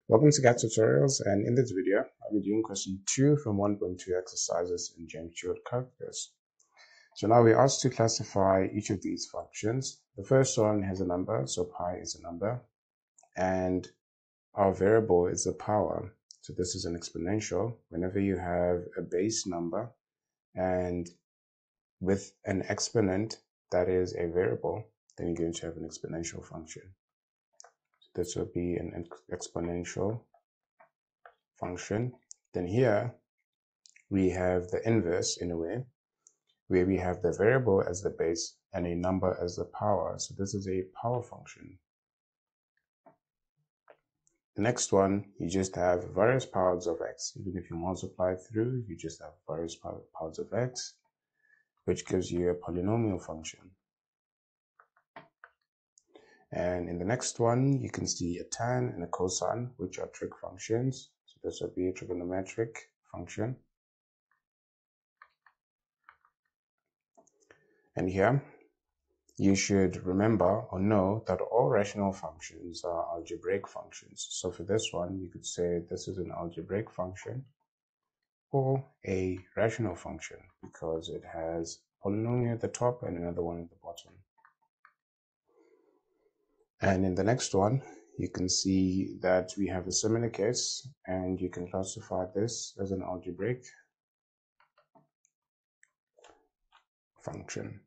Welcome to Khetz Tutorials, and in this video, I'll be doing question 2 from 1.2 exercises in James Stewart calculus. So now we're asked to classify each of these functions. The first one has a number, so pi is a number, and our variable is the power. So this is an exponential. Whenever you have a base number and with an exponent that is a variable, then you're going to have an exponential function. This will be an exponential function. Then here we have the inverse in a way, where we have the variable as the base and a number as the power. So this is a power function. The next one, you just have various powers of x. Even if you multiply through, you just have various powers of x, which gives you a polynomial function. And in the next one, you can see a tan and a cosine, which are trig functions. So this would be a trigonometric function. And here, you should remember or know that all rational functions are algebraic functions. So for this one, you could say this is an algebraic function or a rational function because it has a polynomial at the top and another one at the bottom. And in the next one, you can see that we have a similar case, and you can classify this as an algebraic function.